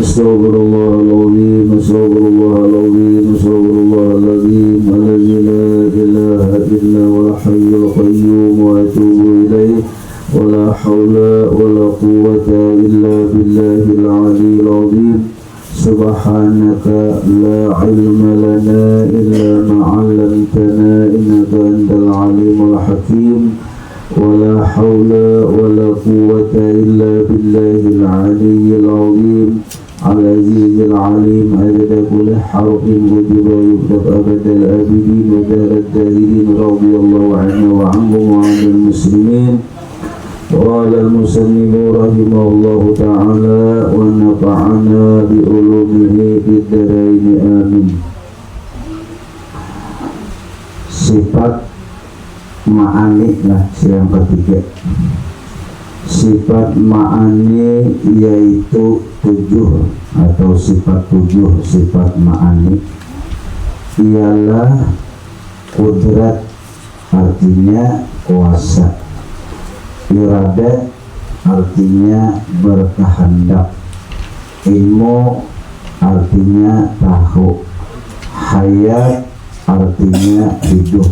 Astaghfirullahaladzim, astaghfirullahaladzim, astaghfirullahaladzim, alladzi la ilaha illa huwal hayyul qayyum wa atubu ilaih, wa la hawla wa la quwwata illa billahil aliyyil azim. Subhanaka la ilma lana illa ma 'allamtana innaka antal alimul hakim. ولا حول ولا قوة إلا بالله العلي العظيم العزيز العليم عدد كل حرف كتب يكتب أبد الآبدين ودار الداهرين رضي الله عنه وعنهم وعن المسلمين. قال المصنف رحمه الله تعالى ونفعنا بعلومه في الدارين آمين. Sifat ma'ani lah yang ketiga. Sifat ma'ani yaitu 7 atau sifat 7 sifat ma'ani ialah kudrat, artinya kuasa, iradat artinya berkehendak, ilmu artinya tahu, hayat artinya hidup,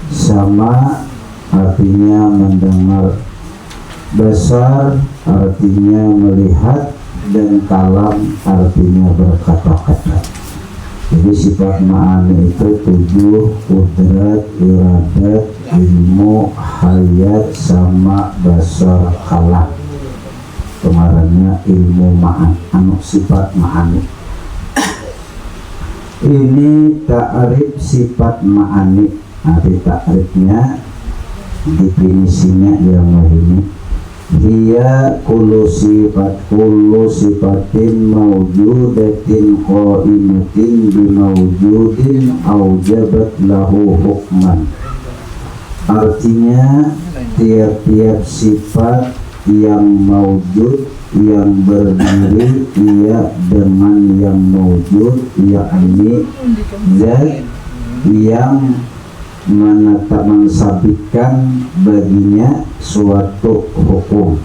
sama artinya mendengar, basar artinya melihat, dan kalam artinya berkata-kata. Jadi sifat ma'ani itu 7, kudrat, iradat, ilmu, hayat, sama basar, kalam. Kemarinnya ilmu ma'an, sifat ma'ani. Ini ta'rif sifat ma'ani. Arti takrifnya, definisinya yang ini, dia kullu sifatin mawjudatin qaimatin bimawjudin aujabat lahu hukman. Artinya tiap-tiap sifat yang mawjud, yang berdiri ia dengan yang mawjud, yakni zat yang mensabitkan baginya suatu hukum.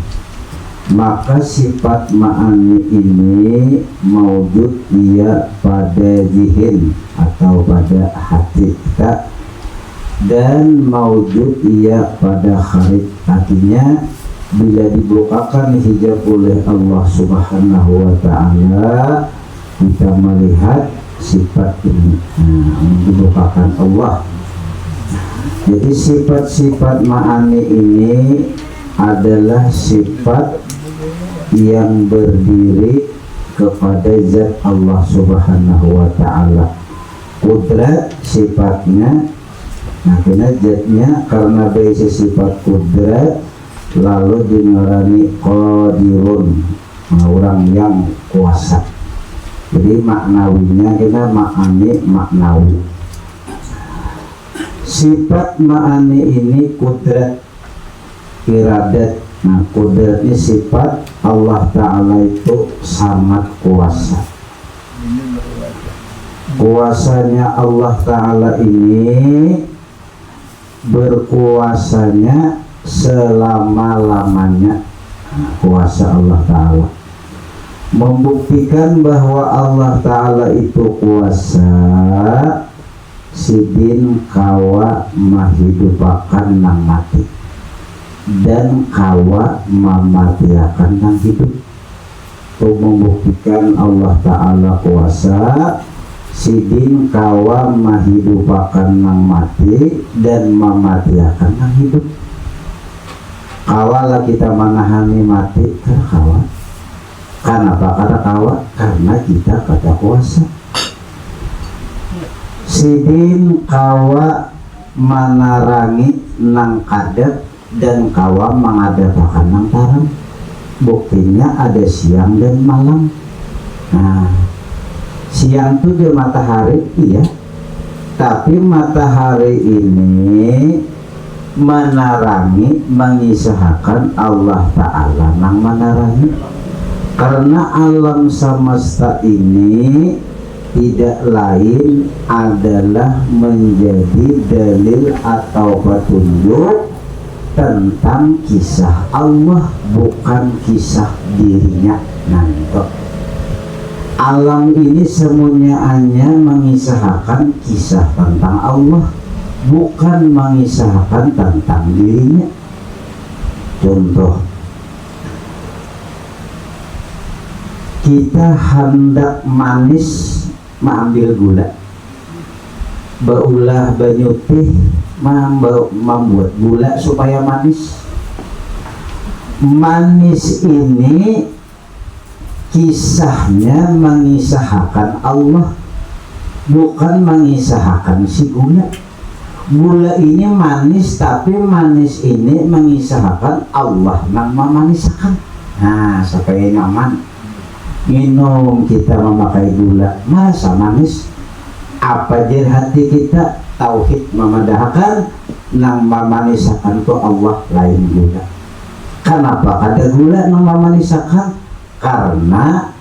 Maka sifat ma'ani ini maujud ia pada zihin atau pada hati kita, dan maujud ia pada kharij. Artinya bila dibukakan hijab oleh Allah Subhanahu wa ta'ala, kita melihat sifat ini dibukakan Allah. Jadi sifat-sifat ma'ani ini adalah sifat yang berdiri kepada zat Allah Subhanahu wa ta'ala. Kudrat sifatnya, nah kena zatnya karena base sifat kudrat lalu dinarani qadirun, orang yang kuasa. Jadi maknawinya kena ma'ani maknawi. Sifat ma'ani ini kudrat, iradat. Nah kudratnya sifat Allah Ta'ala itu sangat kuasa. Kuasanya Allah Ta'ala ini berkuasanya selama-lamanya. Nah, kuasa Allah Ta'ala membuktikan bahwa Allah Ta'ala itu kuasa. Sidin kawa mahidupakan nang mati, dan kawa mematiakan nang hidup. Untuk membuktikan Allah Ta'ala kuasa, sidin kawa mahidupakan nang mati dan mematiakan nang hidup. Kawalah kita manahani mati karena kawa. Kenapa kata kawa? Karena kita kata kuasa. Sidin kawa manarangi nang kadat dan kawa mengadakan nang tarang. Buktinya ada siang dan malam. Nah, siang itu dia matahari, iya. Tapi matahari ini menarangi, mengisahkan Allah Ta'ala nang menarangi. Karena alam semesta ini tidak lain adalah menjadi dalil atau petunjuk tentang kisah Allah, bukan kisah dirinya. Nanti Alam ini semuanya mengisahkan kisah tentang Allah, bukan mengisahkan tentang dirinya. Contoh, kita hendak manis mengambil gula, beulah banyu teh membuat gula supaya manis. Manis ini kisahnya mengisahkan Allah, bukan mengisahkan si gula. Gula ini manis, tapi manis ini mengisahkan Allah yang memaniskan. Nah, supaya nyaman minum kita memakai gula, masa manis. Apa jadi hati kita tauhid memadahkan nang memaniskan tu Allah lain gula. Kenapa ada gula nang memaniskan? Karena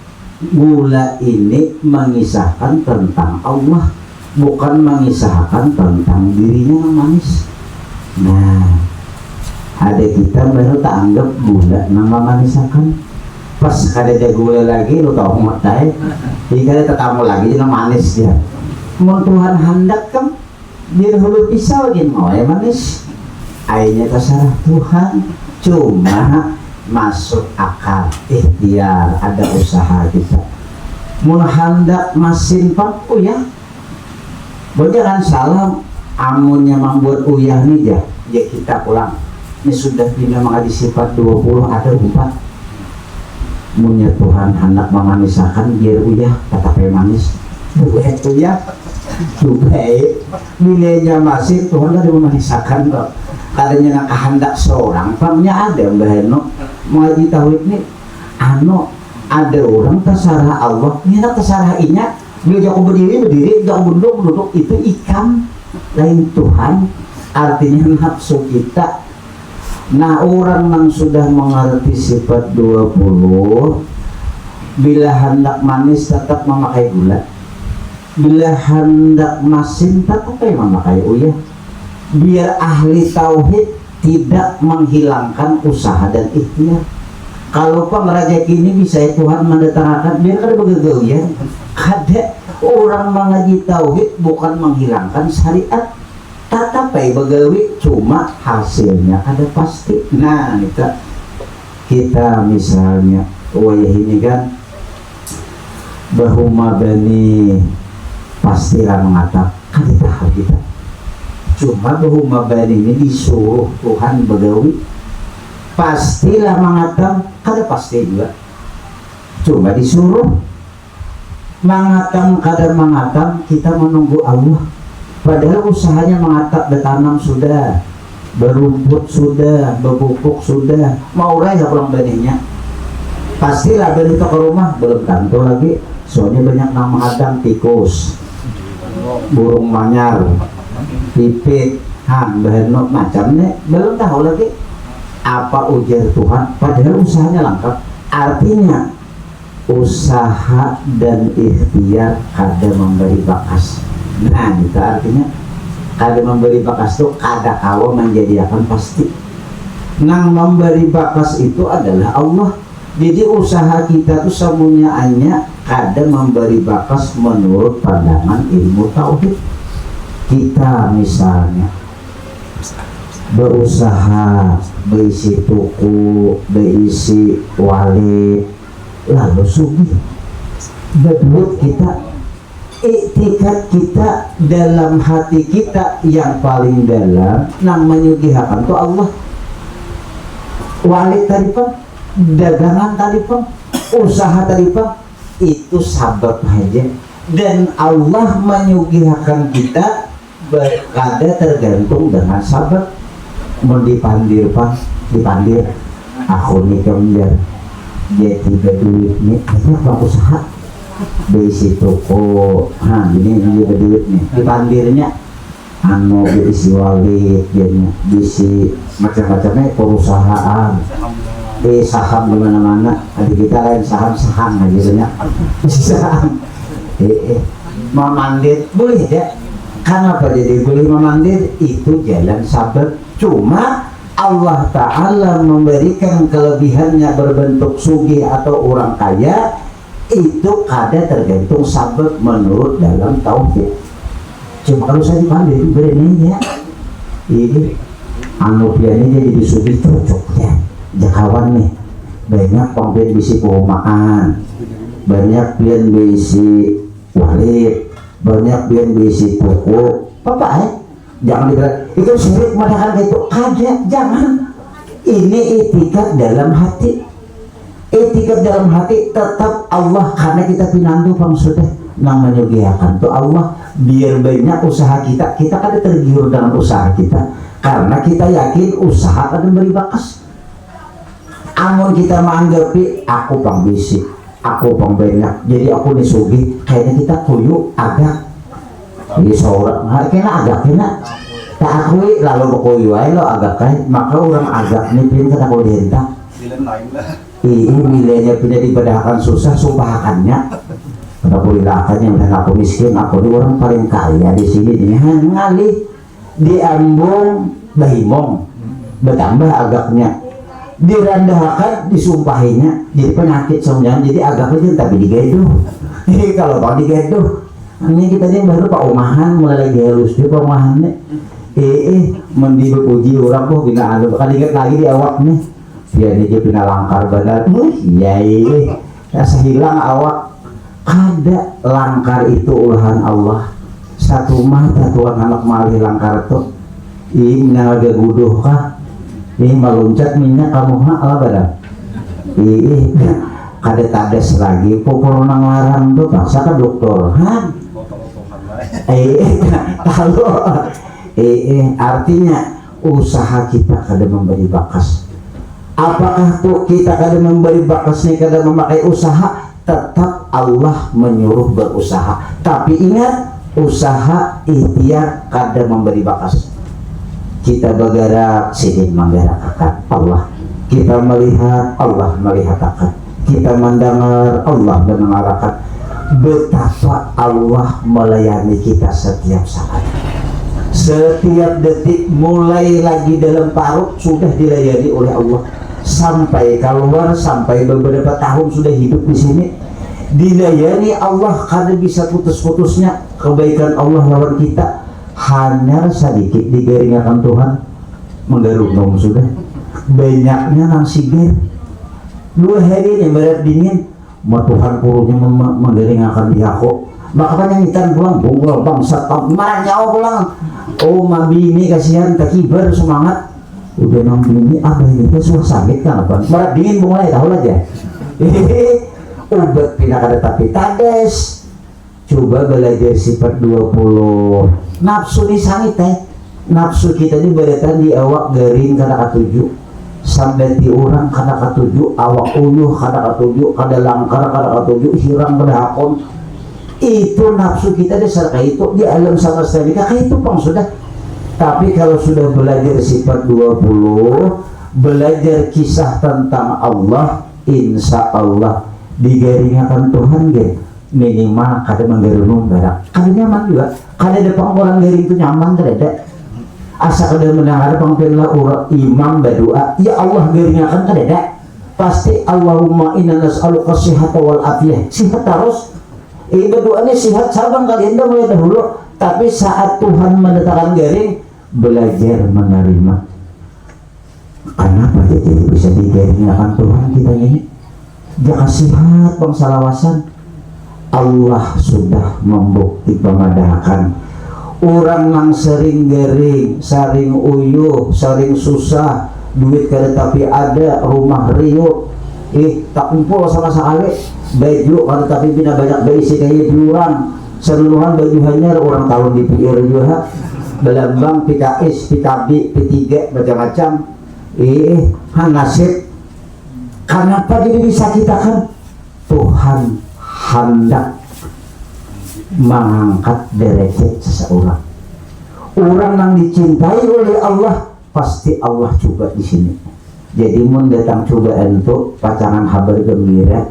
gula ini mengisahkan tentang Allah, bukan mengisahkan tentang dirinya yang manis. Nah, ada kita baru tak anggap gula nang memaniskan. Pas kada ada gula lagi, lu tau mau tay, jika ada tetamu lagi jangan manis dia. Mau Tuhan hendak kan biar hulu pisau gini mau ya manis. Akhirnya terserah Tuhan, cuma masuk akal, ikhtiar, ada usaha kita. Mau hendak masin pak uyah, jangan salah. Amunnya membuat uyah nih ya kita pulang. Ini sudah pindah mengadil sifat 20 ada 4. Munya Tuhan hendak memaniskan biar uyah tetapi manis buat uyah juga nilainya masih Tuhan kan memaniskan kok. Kadanya nak kehendak seorang pamnya ada Mbah Eno mengaji tauhid ini ada orang terserah Allah ini nak terserah inya dia jauh berdiri jauh duduk itu ikan lain Tuhan. Artinya nafsu kita. Nah, orang yang sudah mengerti sifat 20 bila hendak manis tetap memakai gula, bila hendak masin tetap memakai uyah. Biar ahli tauhid tidak menghilangkan usaha dan ikhtiar. Kalau rezeki ini bisa Tuhan mendatangkan biar kada begegau ya. Ada orang mengaji tauhid bukan menghilangkan syariat, tatapai begawi cuma hasilnya ada pasti. Nah kita misalnya wayah ini kan bahuma bani pastilah mengatakan kan tahu kita, cuma bahuma bani ini disuruh Tuhan begawi pastilah mengatakan kada pasti juga, cuma disuruh mengatakan kada mengatakan kita menunggu Allah. Padahal usahanya mengatap, bertanam sudah, berumput sudah, berbukuk sudah, mau raya pulang benihnya. Pastilah beli ke rumah belum tentu lagi, soalnya banyak yang mengadang tikus, burung manyar, pipit, behenok macamnya belum tahu lagi apa ujar Tuhan. Padahal usahanya lengkap. Artinya usaha dan ikhtiar kada memberi bakas. Nah, itu artinya kada memberi bakas itu kada kawa menjadikan pasti. Nang memberi bakas itu adalah Allah. Jadi usaha kita tuh semuanya kada memberi bakas menurut pandangan ilmu tauhid. Kita misalnya berusaha berisi tuku, berisi wali, lalu sugih. Bedut kita, iktikad kita dalam hati kita yang paling dalam nang menyugihakan tuh Allah. Wali tadi pak, dagangan tadi pak, usaha tadi pak, itu sabab aja. Dan Allah menyugihakan kita berkada tergantung dengan sabab. Mau dipandir pak, dipandir aku nih kemudian dia tiga duit nih, itu apa usaha berisi toko, ini juga duit nih, dipandirnya berisi wali, berisi macam-macamnya perusahaan, di saham di mana-mana. Ada kita lain saham aja banyak, saham, memandir boleh ya. Kenapa jadi boleh memandir? Itu jalan sabar. Cuma Allah Ta'ala memberikan kelebihannya berbentuk sugih atau orang kaya itu kada tergantung sabab menurut dalam tauhid. Cuma kalau saya dipanggil beraninya ini anu piannya jadi sudah cocok ya jakawan nih banyak pangpian bisi perumahan, banyak pian bisi walid, banyak pian bisi toko apa jangan dikira itu syirik padahal itu ada, jangan. Ini etikat dalam hati, etikat dalam hati tetap Allah, karena kita pinandu pang sudah namanya giakan tuh Allah biar banyak usaha kita kan tergiur dengan usaha kita karena kita yakin usaha akan beri bakas. Amun kita menganggapi aku pang bisi, aku pang banyak, jadi aku disugi, kayaknya kita kuyu agak di seorang kena agak kena tak akui lalu kuyu aja lo agak kayak maka orang agak nih pin kata kau dihentak ini nilainya pindah dibedahkan susah sumpahakannya kata kulilakannya dan aku miskin aku ini orang paling kaya di sini nih ngalih di Ambung Bahimong bertambah agaknya direndahkan disumpahinya jadi penyakit semuanya jadi agaknya tapi digeduh kalau kau digeduh ini kita ini baru pak umahan mulai lagi halus dia pak umahannya mendi berpuji orang kok bina anu kan ingat lagi di awak nih dia dia bina langkar badan iya rasa hilang awak ada langkar itu ulahan Allah satu mata tuan anak mali langkar tuh ini naga guduh kah ini meluncat minyak kamu lah badan kada tades lagi pokok nang larang tuh paksa ke dokter kalau artinya usaha kita kada memberi bakas. Apakah tuh kita kada memberi bakas nih kada memakai usaha, tetap Allah menyuruh berusaha. Tapi ingat usaha ikhtiar kada memberi bakas. Kita bergerak sidin menggerakkan Allah. Kita melihat Allah melihatkan. Kita mendengar Allah mendengarkan. Betapa Allah melayani kita setiap saat. Setiap detik mulai lagi dalam parut sudah dilayani oleh Allah sampai keluar sampai beberapa tahun sudah hidup di sini dilayani Allah karena bisa putus-putusnya kebaikan Allah lawan kita hanya sedikit digaringakan Tuhan menggarung sudah banyaknya nang siger 2 hari ini berat dingin mau Tuhan purunya menggaringakan diako maka nyanyikan pulang bunggol bangsa maranyau pulang oh mabini kasihan takibar semangat udah nang bini apa ini tuh sakit kan apa berat dingin mulai tahu aja obat pindah kada tapi tades coba belajar sifat 20 nafsu di sangit nafsu kita ini beratan di awak garing kada katuju sampai di orang kada katuju awak uyuh kada katuju kada langkar kada katuju hirang berdahakon itu nafsu kita dasar itu di alam semesta ini kayak itu pang sudah. Tapi kalau sudah belajar sifat 20 belajar kisah tentang Allah insya Allah digaringakan Tuhan gitu minimal kada menggerunung barak kada nyaman juga kada ada orang garing itu nyaman kada ada asa kada mendengar pangpillah urang imam berdoa ya Allah garingakan kada ada pasti Allahumma inna nas'aluka sihhata wal afiyah sihat terus berdoanya sihat sabang kalian dah mulai dahulu tapi saat Tuhan mendatangkan garing belajar menerima kenapa jadi bisa digaringakan Tuhan kita ini jangan sihat bang salawasan Allah sudah membukti pengadakan orang yang sering garing sering uyuh sering susah duit kada tapi ada rumah riuh tak kumpul sama sekali baju kada tapi bina banyak berisi kayak diurang seluruhan baju hanya orang tahun di PR juga belambang PKS, PKB, P3 macam-macam nasib kenapa jadi bisa kita kan Tuhan hendak mengangkat derajat seseorang orang yang dicintai oleh Allah pasti Allah coba di sini jadi mun datang cobaan untuk pacangan habar gembira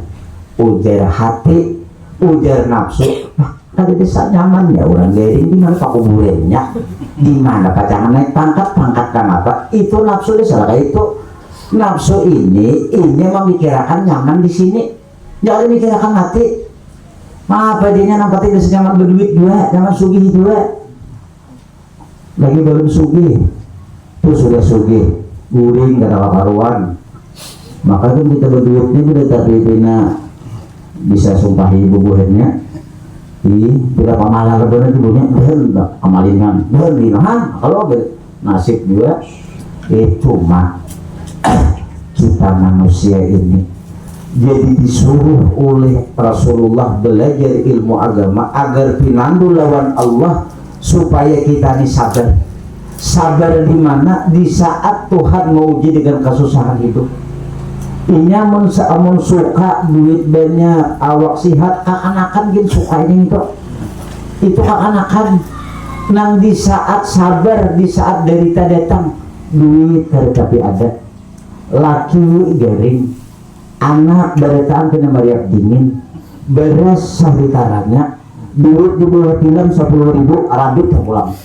ujar hati ujar nafsu tadi desa nyaman ya orang garing di mana pak kuburannya di mana pacangan naik pangkat kenapa itu nafsu desa kayak itu nafsu ini memikirkan nyaman di sini jangan mikir akan mati. Apa dia nampaknya udah zaman berduit dua, zaman sugih dua, lagi belum sugih, tuh sudah sugih, guring gak ada karuan. Maka kan kita berduitnya udah tapi bina bisa sumpahi bubuhannya, tidak pamalah benar ibunya, benar amalingan, benar kalau nasib juga itu mah kita manusia ini. Jadi disuruh oleh Rasulullah belajar ilmu agama agar pinandu lawan Allah supaya kita ini sabar. Sabar di mana? Di saat Tuhan menguji dengan kesusahan hidup. Inya mun suka duit banyak, awak sihat, kakanakan gin suka ini itu kakanakan. Nang di saat sabar, di saat derita datang, duit tapi ada, laki garing, anak berataan kena mariak dingin, beras sahritaranya, duit di bawah tilam 10.000 Arabik pulang.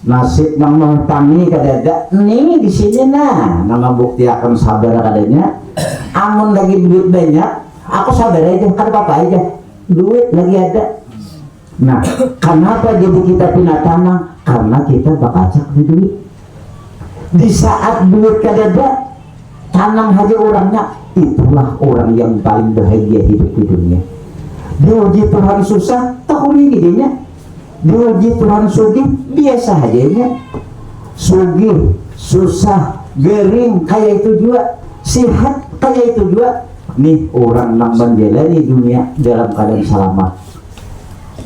Nasib nang mengtami kadada, nih di sini nama bukti akan sabar kadanya. Amun lagi duit banyak, aku sabar aja, kan apa aja, duit lagi ada. Nah, kenapa jadi kita pindah tanah? Karena kita bakacak di duit. Di saat duit kadada, tanam aja orangnya. Itulah orang yang paling bahagia hidup di dunia. Diuji Tuhan susah, tak uli gidinya. Diuji Tuhan sugih, biasa aja. Sugih, susah, gering, kayak itu juga. Sehat, kayak itu juga. Nih orang yang menjalani dunia dalam keadaan selamat.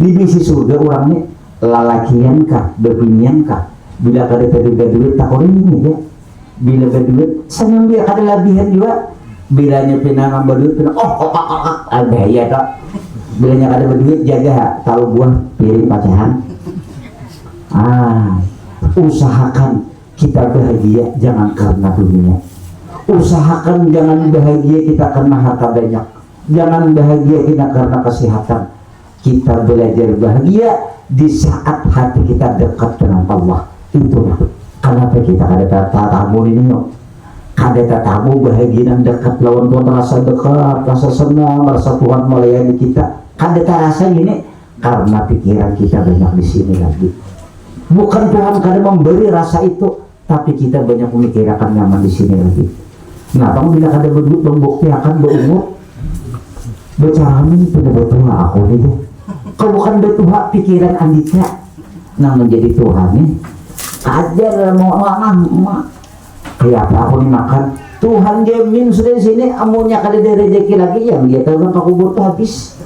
Di bisi surga orangnya lalakian kah, bebinian kah. Bila kada terduga duit, tak uli ini ya. Bila berduit, senang dia kada labihan juga. Bilanya pinang berduit pinang ada ya tak. Bilanya ada berduit jaga tahu buah piring pacahan. Usahakan kita bahagia jangan karena dunia. Usahakan jangan bahagia kita karena harta banyak. Jangan bahagia kita karena kesehatan. Kita belajar bahagia di saat hati kita dekat dengan Allah. Itulah kenapa kita ada tamu ini ada tatamu bahagia dan dekat lawan Tuhan, rasa dekat, rasa senang, rasa Tuhan melayani kita. Ada rasa ini karena pikiran kita banyak di sini lagi. Bukan Tuhan kadang memberi rasa itu, tapi kita banyak memikirkan nyaman di sini lagi. Nah, kamu bila ada berbukti akan berumur, bercaramin pada bertuha aku nih. Kalau bukan bertuha pikiran andika, nah menjadi Tuhan nih. Ajar mau lama. Kayak apa aku nih makan Tuhan jamin sudah di sini amunnya kada ada rezeki lagi yang dia tahu kan kubur tuh habis.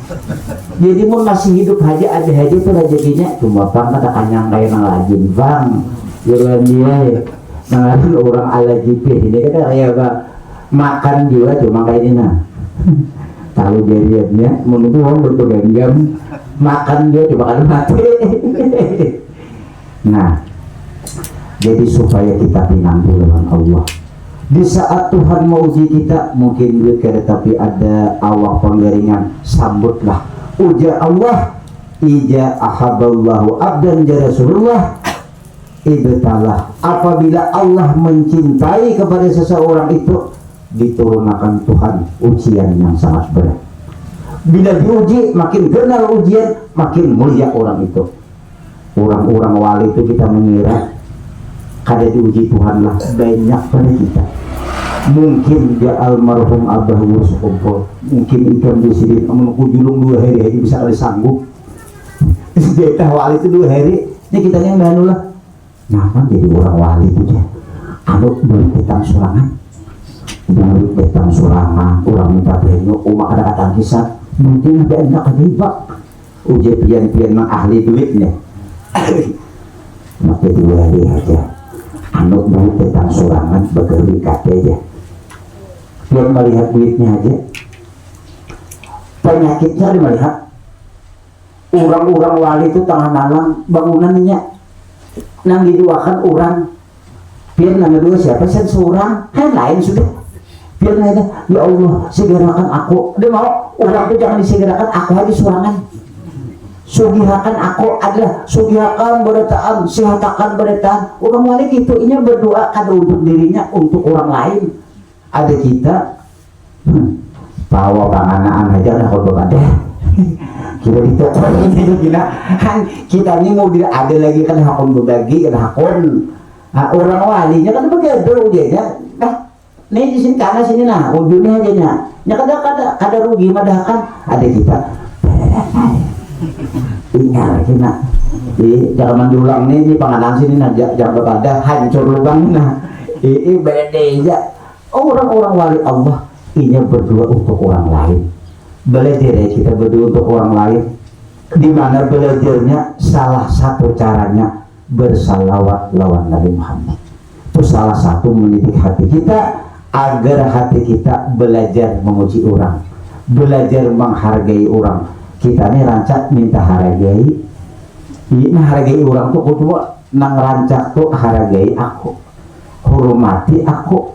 Jadi mau masih hidup aja ada aja tuh rezekinya cuma bang kata kanyang kayak nang lajin bang jalan dia nang orang ala jipe ini kata kayak bang makan juga cuma kayak ini nah tahu jadinya menurut orang berpegang makan dia cuma kan mati. Nah jadi supaya kita pinangku dengan Allah. Di saat Tuhan mau uji kita, mungkin duit kada tapi ada awak penggaringan, sambutlah. Uja Allah, ija ahaballahu abdan ja Rasulullah, ibtalah. Apabila Allah mencintai kepada seseorang itu, diturunkan Tuhan ujian yang sangat berat. Bila diuji, makin kenal ujian, makin mulia orang itu. Orang-orang wali itu kita mengira kada diuji Tuhan lah banyak pada kita. Mungkin dia almarhum abah sukumpul, mungkin ikan di sini menunggu julung 2 hari aja bisa kali sanggup. Dia tahu wali itu 2 hari, ini kita yang baru lah. Kenapa jadi orang wali itu ya? Kalau duit betang surangan, duit betang surangan, orang minta benyo, umat ada kata kisah, mungkin ada enak kejebak. Uji pian-pian ahli duitnya. Maka 2 hari aja. Anu duit tentang surangan bekerja kate aja. Dia melihat duitnya aja. Penyakitnya dia melihat. Orang-orang wali itu tangan alang bangunannya nang diduakan orang. Biar nama dua siapa sen seorang kan lain sudah. Biar ada ya Allah segerakan aku. Dia mau orang itu jangan disegerakan aku aja surangan. Sugihakan aku adalah sugihakan berataan, sehatakan berataan. Orang wali gitu, ini berdoa kada untuk dirinya, untuk orang lain. Ada kita bawa panganaan aja udah kalau ada kita ditokohin itu kita ini mau ada lagi kan hakun berbagi kan hakun orang walinya kan begitu dia nih di sini karena sini nah ujungnya aja nya kada rugi madakan ada kita ingat kita jangan diulang nih di panganan sini nah jangan berpada hancur lubang nah ini beda aja orang-orang wali Allah ini berdua untuk orang lain belajar ya kita berdua untuk orang lain di mana belajarnya salah satu caranya bersalawat lawan Nabi Muhammad itu salah satu mendidik hati kita agar hati kita belajar memuji orang belajar menghargai orang kita ini rancak minta hargai ini hargai orang tuh kedua nang rancak tuh hargai aku hormati aku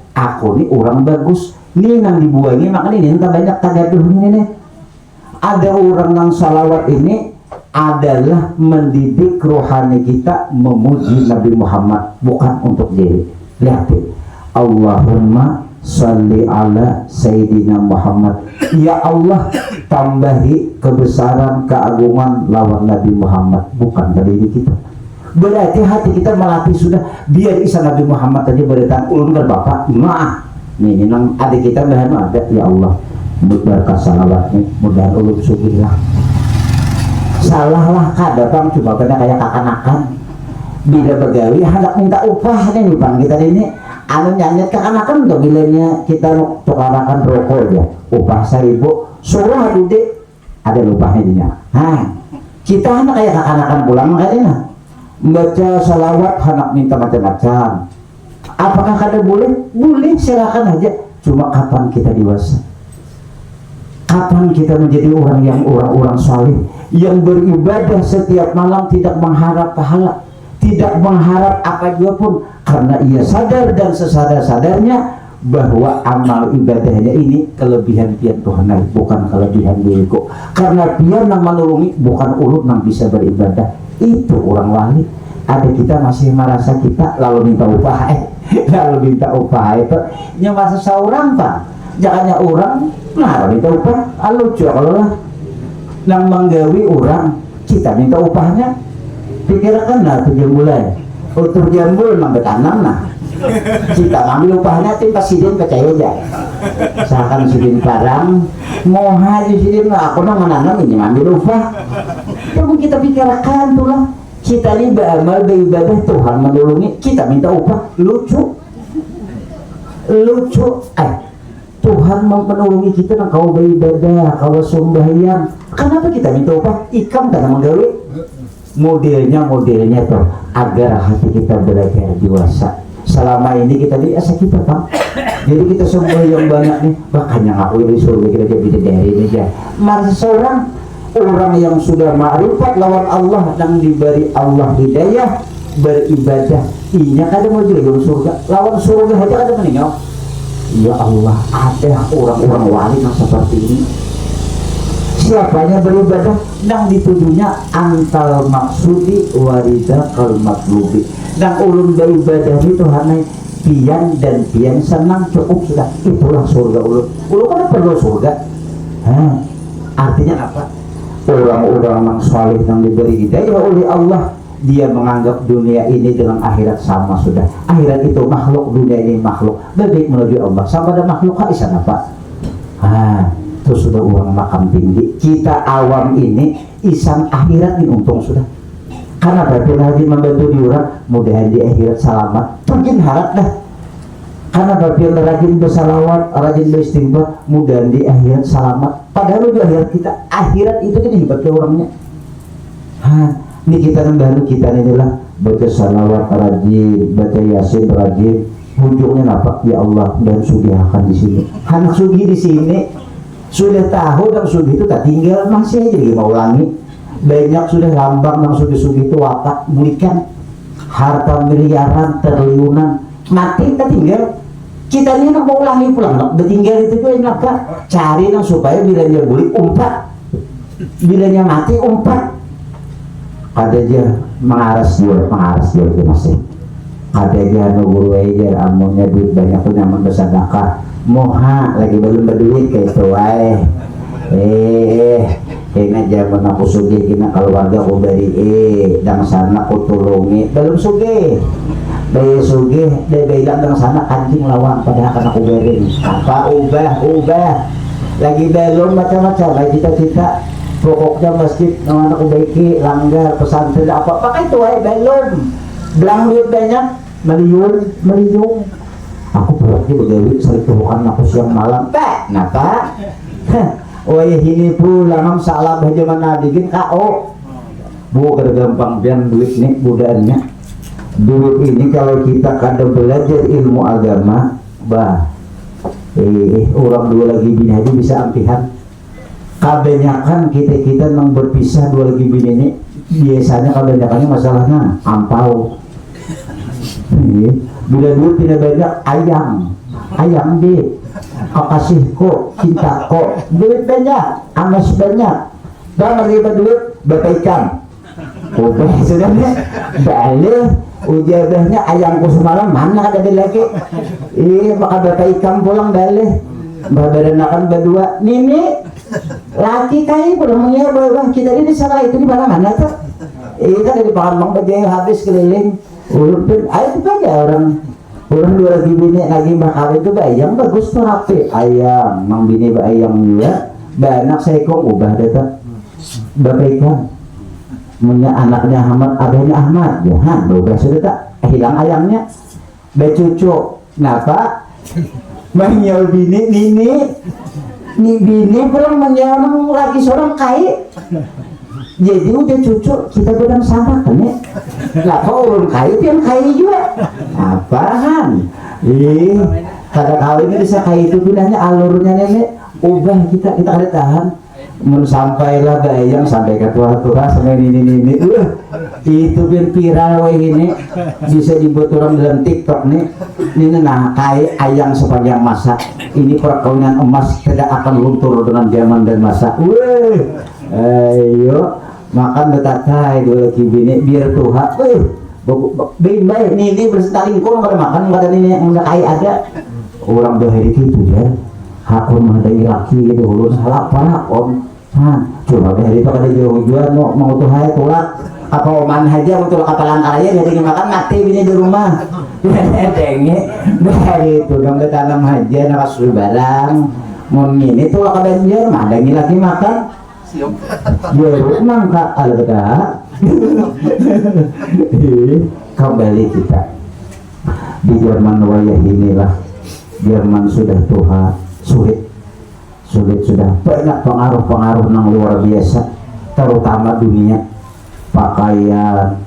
ini orang bagus ini nang dibuangi makanya ini entah banyak tagaduhnya nih ada orang yang salawat ini adalah mendidik rohani kita memuji Nabi Muhammad bukan untuk diri lihat Allahumma sholli ala Sayyidina Muhammad ya Allah tambahi kebesaran keagungan lawan Nabi Muhammad bukan dari diri kita berarti hati kita melatih sudah biar isa Nabi Muhammad tadi beritaan ulun dan bapak maaf nih nang adik kita bahan ada ya Allah berkah salawatnya mudah ulun subhanallah salah lah kadang cuma kena kayak kakanakan bila begawi hendak minta upah nih bang kita ini anu nyanyet kakanakan untuk bilanya kita tukarakan rokok ya upah 1.000 surah dude ada upahnya dia kita hendak kayak kakanakan pulang makanya baca salawat hendak minta macam-macam apakah kada boleh silakan aja cuma kapan kita dewasa kapan kita menjadi orang saleh yang beribadah setiap malam tidak mengharap pahala tidak mengharap apa juga pun karena ia sadar dan sesadar-sadarnya bahwa amal ibadahnya ini kelebihan pian Tuhan bukan kelebihan diriku karena pian yang menulungi bukan ulut yang bisa beribadah itu orang wali ada kita masih merasa kita lalu minta upah itu nya masa seorang pak jangannya orang nah minta upah lucu kalau lah yang menggawi orang kita minta upahnya pikirkan lah 7 bulan untuk jambul nang betanam nah kita ngambil upahnya tim presiden percaya aja seakan sidin barang mau haji sidin lah aku nang menanam ini ngambil upah tapi kita pikirkan tuh lah kita ini beramal beribadah Tuhan menolongi kita minta upah lucu Tuhan menolongi kita nang kau beribadah kau sembahyang kenapa kita minta upah ikam karena menggawe modelnya tuh agar hati kita belajar dewasa selama ini kita di asa kita bang jadi kita semua yang banyak nih makanya ngaku di surga kita jadi dari ini aja masa seorang orang yang sudah ma'rifat lawan Allah dan diberi Allah hidayah beribadah inya kada mau jadi surga lawan surga aja kada meninggal ya Allah ada orang-orang wali yang seperti ini siapanya beribadah yang ditujunya antal maksudi warida kal matlubi dan ulun beribadah itu hanya pian dan pian senang cukup sudah itulah surga ulun kan perlu surga artinya apa orang-orang yang saleh yang diberi hidayah oleh Allah dia menganggap dunia ini dengan akhirat sama sudah akhirat itu makhluk dunia ini makhluk lebih menuju Allah sama ada makhluk isan apa itu sudah uang makam tinggi kita awam ini isan akhirat ini untung sudah karena berarti lagi membantu di orang mudahan di akhirat selamat mungkin harap dah karena berarti rajin bersalawat rajin beristighfar mudahan di akhirat selamat padahal di akhirat itu kan hebatnya orangnya ini kita membantu kita inilah baca salawat rajin baca yasin rajin ujungnya apa ya Allah dan sugihakan di sini anak sugi di sini sudah tahu dan sugi itu tak tinggal masih aja mau ulangi banyak sudah lambang yang sugi-sugi itu watak belikan harta miliaran triliunan mati tak tinggal kita ini nak mau ulangi pulang nak tinggal itu juga apa cari yang supaya bila dia beli umpat bilanya mati umpat ada aja mengaras dia itu masih ada aja guru aja amunnya duit banyak pun yang bersedekah moha lagi belum berduit kayak itu wae. Kena zaman aku sugih kena keluarga aku dari dang sana aku tulungi belum sugih. Bayi sugih dia bilang dang sana kancing lawang padahal kan aku berin. Apa ubah lagi belum macam-macam lagi cita-cita pokoknya masjid nama aku baiki langgar pesantren apa pakai itu wae belum belang duit banyak meliung aku berarti begawi sering tuhan aku siang malam napa oh ya ini pulang salah bagaimana bikin KO bu gampang pian duit nih budaannya duit ini kalau kita kadang belajar ilmu agama orang dua lagi bini aja bisa ampihan kebanyakan kita nang berpisah dua lagi bini ini biasanya kebanyakannya masalahnya ampau. Bila duit tidak banyak ayang di kasih kok cinta kok duit banyak amas banyak dan menerima duit bapaikan sebenarnya balik ujabahnya ayamku semalam mana ada lagi maka bapaikan pulang balik berenakan berdua nini laki kain pulang mengira bahwa kita ini salah itu di mana tuh kan dari Palembang bajai habis keliling ulupin ayo itu aja orang dua lagi bini lagi bakal itu bayang bagus tuh HP ayam mang bini bayang juga banyak saya kok ubah data bapaikan punya anaknya Ahmad adanya Ahmad ya ubah sudah tak hilang ayamnya becucu kenapa menyewa bini ini bini kurang menyewa lagi seorang kaya jadi udah cucu kita bilang sama kan ya kenapa orang kaya itu yang kaya juga apaan kada kawin ini bisa kaya itu bilangnya alurnya nenek ubah kita ada tahan sampailah bayang sampai ke tua sampai ini itu biar viral ini bisa dibuat orang dalam TikTok nih ini nah kaya ayang sepanjang masa ini perkawinan emas tidak akan luntur dengan zaman dan masa ayo makan betatai dua lagi bini biar Tuhan baik ini bersetalin kok nggak makan nggak ada ini yang udah kaya ada orang dari itu ya aku menghadapi laki gitu ulun salah para om cuma dari itu ada jauh-jauhan mau tuh hai tulak apa oman aja untuk kapalan kaya jadi makan mati bini di rumah denge dari itu dong ditanam aja nakasul barang mau ini tulak banjir mah ada lagi makan memang kak alga kembali kita di zaman wayah inilah Jerman sudah Tuhan sulit sudah banyak pengaruh yang luar biasa terutama dunia pakaian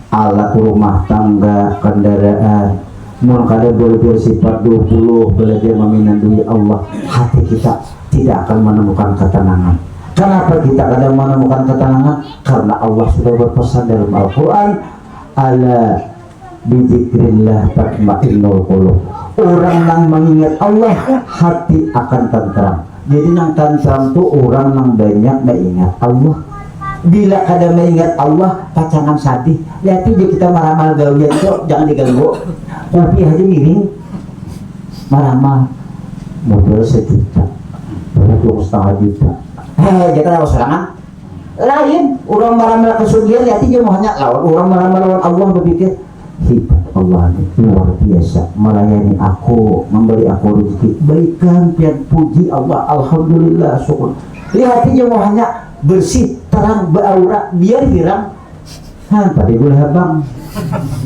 alat rumah tangga kendaraan mun kada boleh bersifat 20 belajar meminandui Allah hati kita tidak akan menemukan ketenangan. Kenapa kita kadang menemukan ketenangan? Karena Allah sudah berpesan dalam Al-Quran ala bizikrillah tatma'innul qulub. Orang yang mengingat Allah hati akan tentram. Jadi yang tentram itu orang yang banyak mengingat Allah. Bila kada mengingat Allah pacangan sadih. Lihat dia kita maramal gawian itu jangan diganggu. Kopi aja miring maramal modal 1 juta, modal 2,5 juta. Kita tahu serangan lain orang marah-marah kesugihan lihat dia mohonnya lawan orang marah-marah lawan Allah berpikir hebat Allah ini luar biasa melayani aku memberi aku rezeki berikan pian puji Allah alhamdulillah syukur lihat dia mohonnya bersih terang beraura biar hiram tadi boleh bang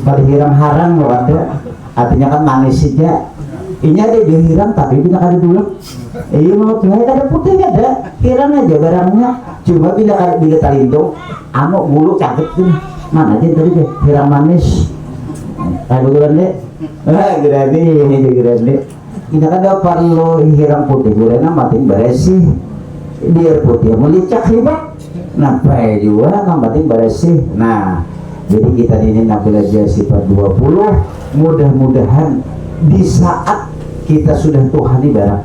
tadi hiram harang loh ada artinya kan manis saja ini ada dia hiram tapi bila ada dulu mau tuh ada putih ada hiram aja barangnya cuma bila talindung anu bulu cakep tuh mana aja tadi deh hiram manis ada gurande gurande kita kan perlu hiram putih guranda matiin bersih biar putih mau licak hebat nampai juga nambatin bersih nah jadi kita ini nak belajar sifat 20 mudah-mudahan di saat kita sudah Tuhani barang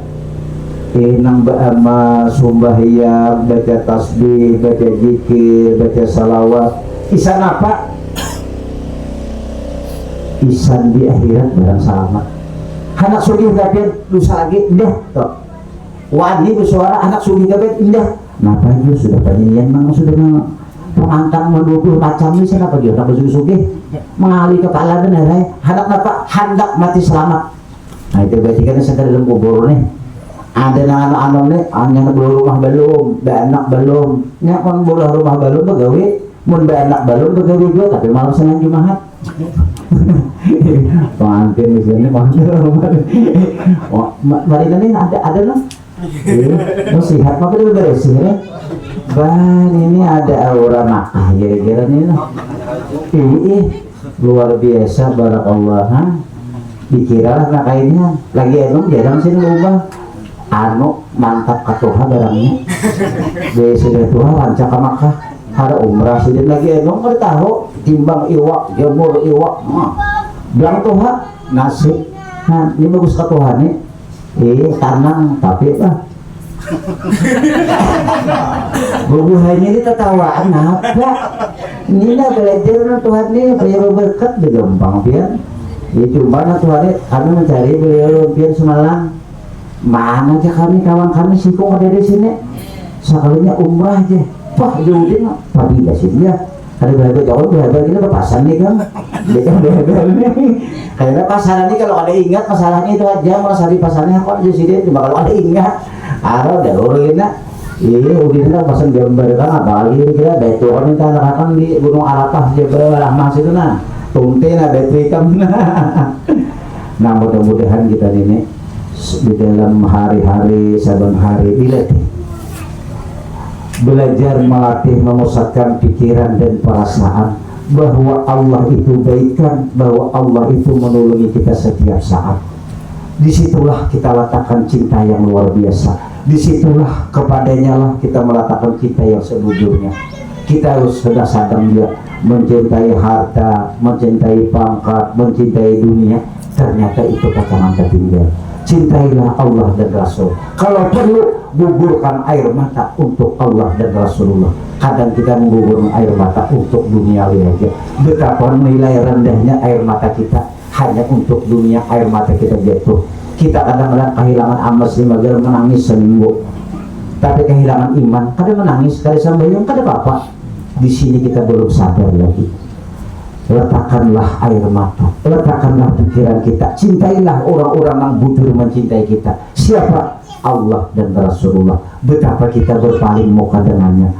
nang ba'amal sumbahyang baca tasbih baca zikir baca salawat isan apa isan di akhirat barang selamat anak sugih tapi dosa lagi indah toh wani bersuara anak sugih tapi indah napa dia sudah panjang memang sudah pengangkang 20 macam ini kenapa dia nak sugih mengalih kepala benar hendak apa hendak mati selamat. Nah itu berarti kan sekali dalam kubur nih ada anak-anak nih hanya belum rumah belum anak belum nyakon bola rumah belum begawe mun anak belum begawe juga tapi malam senang Jumat pengantin di sini mari ini ada lah nasihat maka dia beres ya ban ini ada aura Makkah kira-kira nih lah luar biasa barakallah dikira lah kainnya lagi emang jarang sini ubah anu mantap katuha barangnya dari sudah tua rancak ke Makkah ada umrah sini lagi emang ada tahu timbang iwak jamur iwak bilang tuha nasi nah ini bagus katuha nih tanang tapi lah bubuhannya ini tertawaan apa ini lah belajar na Tuhan ini beliau berkat di gampang pian ya cuma na Tuhan ini kami mencari beliau pian semalam mana aja kami kawan kami sikung ada di sini sekalinya umrah aja wah jauhin tapi ya sih ya ada berapa jauh berapa ini pasan nih kan dia kan berapa nih karena pasaran ini kalau ada ingat masalahnya itu aja merasa di pasannya kok di sini cuma kalau ada ingat ada udah urina iya udah pasang gambar kan apa lagi kira ada itu orang kita anak di Gunung Arafah Jabal Rahmah situ nah tumtin ada trikam nah mudah-mudahan kita ini di dalam hari-hari saban hari dilatih belajar melatih memusatkan pikiran dan perasaan bahwa Allah itu baikan, bahwa Allah itu menolongi kita setiap saat. Disitulah kita letakkan cinta yang luar biasa. Disitulah kepadanya lah kita meletakkan cinta yang sebujurnya. Kita harus sudah sadar dia mencintai harta, mencintai pangkat, mencintai dunia. Ternyata itu kacangan tertinggal. Cintailah Allah dan Rasul. Kalau perlu gugurkan air mata untuk Allah dan Rasulullah. Kadang kita menggugurkan air mata untuk dunia aja. Betapa nilai rendahnya air mata kita hanya untuk dunia, air mata kita jatuh. Kita kadang-kadang kehilangan amas 5 gram menangis seminggu. Tapi kehilangan iman, kadang menangis, kadang sambayang, kadang apa? Di sini kita belum sadar lagi. Letakkanlah air mata, letakkanlah pikiran kita, cintailah orang-orang yang bujur mencintai kita. Siapa? Allah dan Rasulullah. Betapa kita berpaling muka dengannya,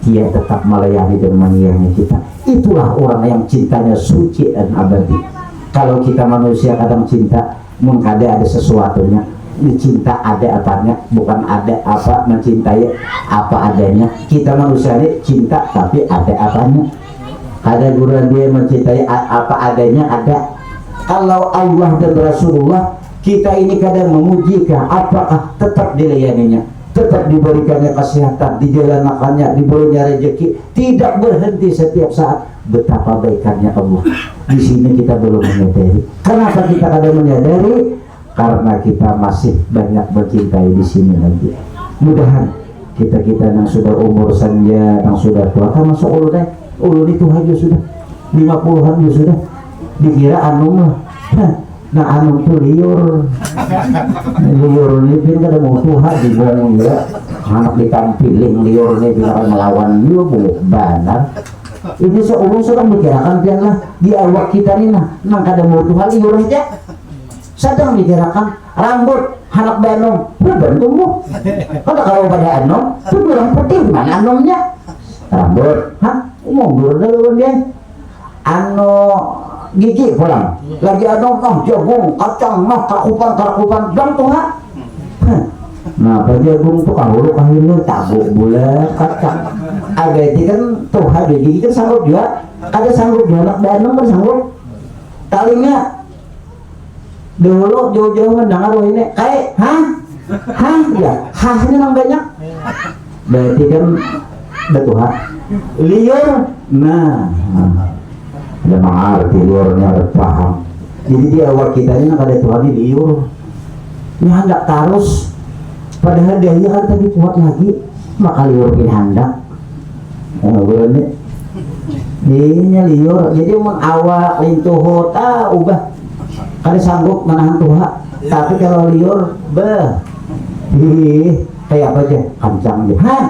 dia tetap melayani dan menyayangi kita. Itulah orang yang cintanya suci dan abadi. Kalau kita manusia kadang cinta, mungkin ada sesuatunya. Cinta ada apanya, bukan ada apa mencintai apa adanya. Kita manusia ini cinta tapi ada apanya. Ada guru dia mencintai apa adanya ada. Kalau Allah dan Rasulullah kita ini kadang memujikan, apakah tetap dilayaninya, tetap diberikannya kesehatan, dijalankannya, diberinya rezeki, tidak berhenti setiap saat. Betapa baikannya Allah. Di sini kita belum menyadari. Kenapa kita kadang menyadari? Karena kita masih banyak mencintai di sini lagi. Mudahan kita yang sudah umur senja, yang sudah tua, kan masuk ulun itu aja sudah 50-an juga sudah dikira anum lah. Nah anum tuh liur ini pun kada mau tuha dibuang juga anak ditampiling liur ini bila melawan dia benar. Ini seulun sudah mikirakan pian lah di awak kita nih nang kada mau tuha liur aja sedang dikirakan rambut anak benom berbentuk kalau pada anom itu bilang putih mana anomnya rambut mundur dulu dia anu gigi pulang lagi anu jagung kacang kakupan dong tuh nah apa jagung tuh kahulu tabuk bulat kacang agak itu kan tuh gigi kan sanggup juga ada sanggup dia anak benom kan sanggup talinya dulu jauh-jauh mendengar ini kayak ya hahnya nang banyak berarti kan betul liur nah ada mengerti liurnya harus paham. Jadi di awal kita ini ada Tuhan di liur ini hendak tarus padahal dia kan tadi kuat lagi maka liur ini hendak ini liur jadi mengawak lintuh ubah kada sanggup menahan Tuhan Tapi kalau liur, kayak apa aja, kancang aja. Hah?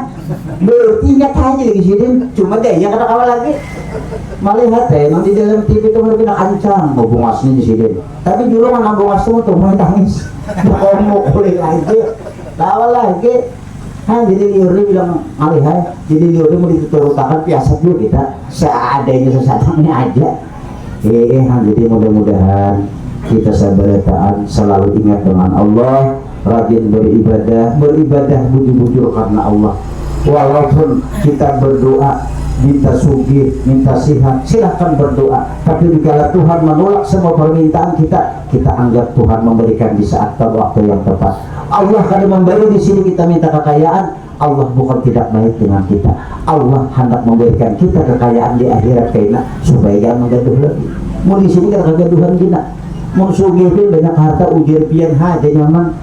Bertingkat aja di sini, cuma deh yang kata kawal lagi. Melihat emang di dalam TV itu mereka kancang, mau bungasnya di sini. Tapi dulu mana bungas tuh main tangis, mau kulit lagi, kawal lagi. Hah, jadi liurnya bilang melihat, jadi liurnya mau dituturutakan biasa dulu kita, seadanya sesadannya aja. Jadi mudah-mudahan kita sabaratan selalu ingat dengan Allah, rajin beribadah bujur-bujur karena Allah. Walaupun kita berdoa minta sugih, minta sihat, silahkan berdoa. Tapi jika Tuhan menolak semua permintaan kita, kita anggap Tuhan memberikan di saat waktu yang tepat. Allah kalau memberi di sini kita minta kekayaan, Allah bukan tidak baik dengan kita. Allah hendak memberikan kita kekayaan di akhirat karena supaya jangan menggaduh lagi. Mau di sini kita kegaduhan kita. Mau sugih banyak harta ujir pian haja nyaman.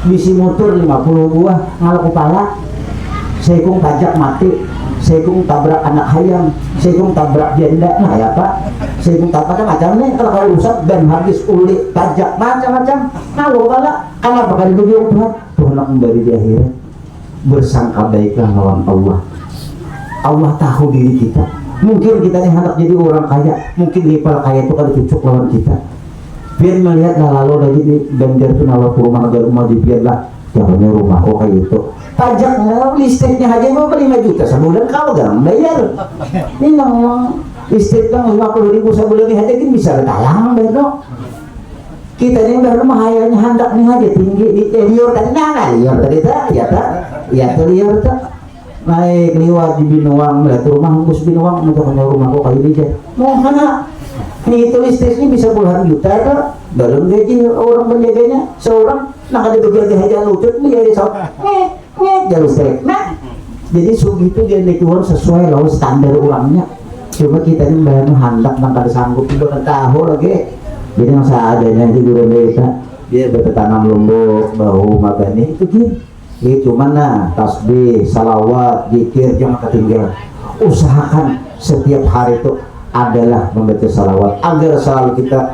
Bisi motor 50 buah ngalah kepala. Sekung tajak mati, sekung tabrak anak hayam, sekung tabrak janda, nah ya Pak, sekung tabrak macam nih kalau usap dan habis uli tajak macam-macam, kalau bala, kenapa kali itu dia Tuhan nak memberi di akhirat, bersangka baiklah lawan Allah. Allah tahu diri kita, mungkin kita ini hendak jadi orang kaya, mungkin ripal kaya itu kan cucuk lawan kita. Biar melihat lalu lagi di banjar itu nawa ke rumah di biarlah, jangannya rumah kok kayak itu. Pajaknya, listriknya aja mau 5 juta sebulan kau gak bayar. Ini ngomong listrik kan 50.000 sebulan aja kan bisa talang bedo. Kita ini baru mahayanya hendak nih aja tinggi di liur tadi liur tadi ya liur tak naik liwat di Binuang melihat rumah hembus Binuang untuk rumah kok kayu aja. Mau mana? Ini itu listriknya bisa puluhan juta tuh. Dalam gaji orang penjaganya seorang nak ada bekerja aja lutut nih ya jalur listrik. Nah, jadi segitu dia Tuhan sesuai lawan standar uangnya. Cuma kita ini baru hendak nangkal sanggup juga tahu lagi. Jadi yang seadanya di guru desa dia bertanam lombok bahu magani itu gitu. Ini cuma nah tasbih, salawat, zikir jangan ketinggalan. Usahakan setiap hari itu adalah membaca salawat agar selalu kita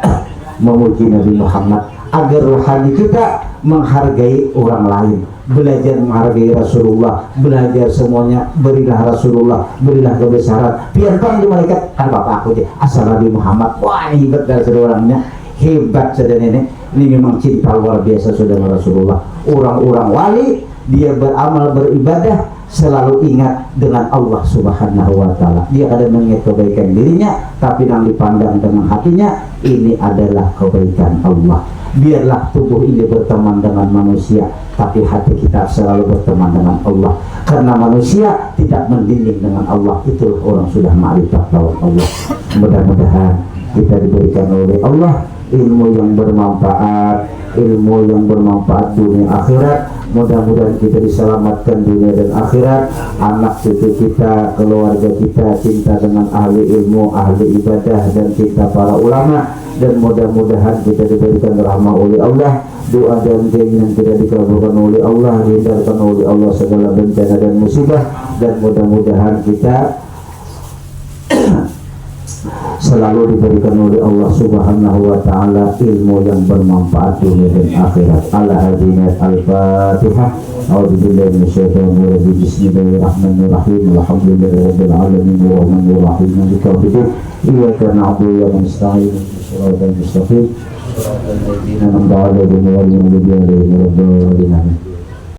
memuji Nabi Muhammad, agar rohani kita menghargai orang lain, belajar menghargai Rasulullah, belajar semuanya berilah Rasulullah, berilah kebesaran. Biar bang di malaikat kan bapak aku aja asal Nabi Muhammad, wah hebat dari orangnya, hebat sudah ini memang cinta luar biasa sudah Rasulullah. Orang-orang wali dia beramal beribadah selalu ingat dengan Allah Subhanahu wa Ta'ala. Dia ada mengingat kebaikan dirinya, tapi yang dipandang dengan hatinya ini adalah kebaikan Allah. Biarlah tubuh ini berteman dengan manusia, tapi hati kita selalu berteman dengan Allah. Karena manusia tidak mendinding dengan Allah, itu orang sudah ma'rifat lawan Allah. Mudah-mudahan kita diberikan oleh Allah ilmu yang bermanfaat, ilmu yang bermanfaat dunia akhirat. Mudah-mudahan kita diselamatkan dunia dan akhirat, anak cucu kita, keluarga kita cinta dengan ahli ilmu, ahli ibadah dan cinta para ulama, dan mudah-mudahan kita diberikan rahmah oleh Allah, doa dan keinginan tidak dikabulkan oleh Allah, dihindarkan oleh Allah segala bencana dan musibah, dan mudah-mudahan kita selalu diberikan oleh Allah Subhanahu wa Ta'ala ilmu yang bermanfaat dunia dan akhirat. Ala hadinat al-Fatihah. A'udzubillahi minasyaitonir rajim. Bismillahirrahmanirrahim. Alhamdulillahirabbil alamin arrahmanir rahim. Maliki yaumiddin. Iyyaka na'budu wa iyyaka nasta'in. Shiratal mustaqim. Shiratal ladzina an'amta 'alaihim ghairil maghdubi 'alaihim waladdallin.